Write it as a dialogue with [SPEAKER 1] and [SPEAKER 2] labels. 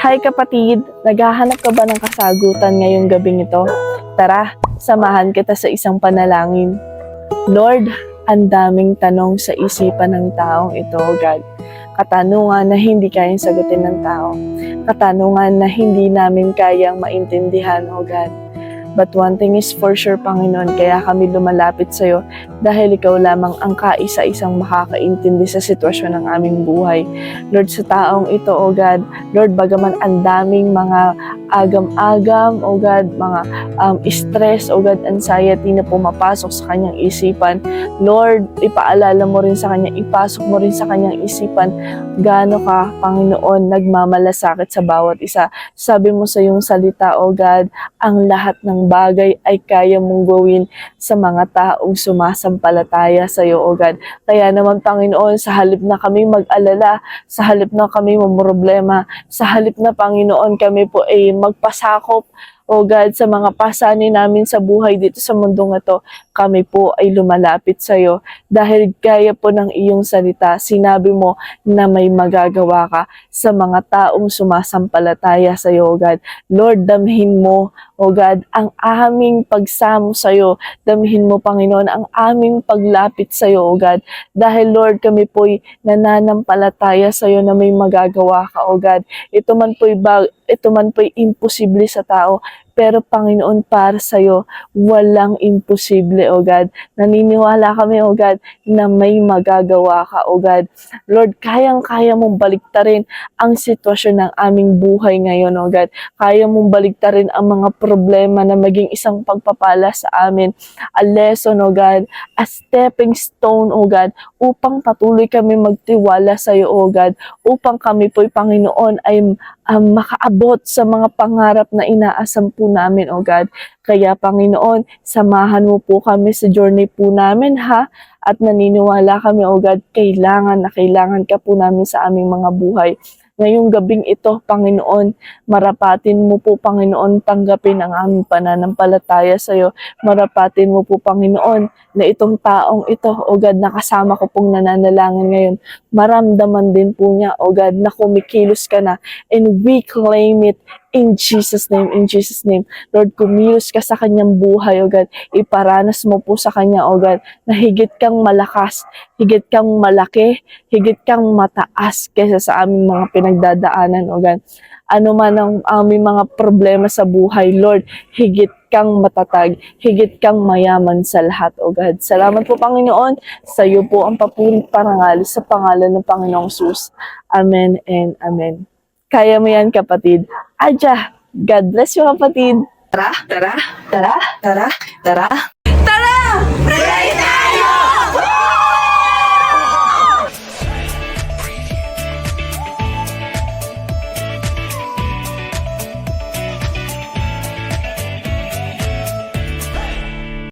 [SPEAKER 1] Hi kapatid, naghahanap ka ba ng kasagutan ngayong gabing ito? Tara, samahan kita sa isang panalangin. Lord, ang daming tanong sa isipan ng taong ito, God. Katanungan na hindi kayang sagutin ng tao. Katanungan na hindi namin kayang maintindihan, O God. But one thing is for sure, Panginoon, kaya kami lumalapit sa iyo dahil ikaw lamang ang kaisa-isang makakaintindi sa sitwasyon ng aming buhay. Lord, sa taong ito, O God, Lord, bagaman ang daming mga agam-agam, O God, mga stress, O God, anxiety na pumapasok sa kanyang isipan, Lord, ipaalala mo rin sa kanya, ipasok mo rin sa kanyang isipan, gaano ka, Panginoon, nagmamalasakit sa bawat isa. Sabi mo sa iyong salita, O God, ang lahat ng bagay ay kaya mong gawin sa mga taong sumasampalataya sa iyo, O God. Kaya naman, Panginoon, sa halip na kami mag-alala, sa halip na kami mamroblema, sa halip na, Panginoon, kami po ay magpasakop, O God, sa mga pasanin namin sa buhay dito sa mundong ito, kami po ay lumalapit sa iyo dahil gaya po ng iyong salita, sinabi mo na may magagawa ka sa mga taong sumasampalataya sa iyo, O God. Lord, damhin mo, O God, ang aming pagsamo sa iyo. Damhin mo, Panginoon, ang aming paglapit sa iyo, O God. Dahil, Lord, kami po'y nananampalataya sa iyo na may magagawa ka, O God. Ito man po'y imposible sa tao, pero Panginoon, para sa iyo, walang imposible, O God. Naniniwala kami, O God, na may magagawa ka, O God. Lord, kayang-kaya mong baliktarin ang sitwasyon ng aming buhay ngayon, O God. Kaya mong baliktarin ang mga problema na maging isang pagpapala sa amin. A lesson, O God, a stepping stone, O God, upang patuloy kami magtiwala sa iyo, O God. Upang kami po'y, Panginoon, ay makaabot sa mga pangarap na inaasam po namin, O God. Kaya, Panginoon, samahan mo po kami sa journey po namin, ha? At naniniwala kami, O God, kailangan ka po namin sa aming mga buhay. Ngayong gabing ito, Panginoon, marapatin mo po, Panginoon, tanggapin ang aming pananampalataya sa iyo. Marapatin mo po, Panginoon, na itong taong ito, O God, nakasama ko pong nananalangin ngayon, maramdaman din po niya, O God, na kumikilos ka na, and we claim it in Jesus' name, in Jesus' name. Lord, kumilos ka sa kanyang buhay, O God. Iparanas mo po sa kanya, O God, na higit kang malakas, higit kang malaki, higit kang mataas kaysa sa aming mga pinagdadaanan, O God. Ano man ang aming mga problema sa buhay, Lord, higit kang matatag, higit kang mayaman sa lahat, O God. Salamat po, Panginoon. Sa iyo po ang papuri parangal sa pangalan ng Panginoong Jesus. Amen and amen. Kaya mo yan, kapatid. Adya, God bless you, kapatid.
[SPEAKER 2] Tara, tara, tara, tara, tara.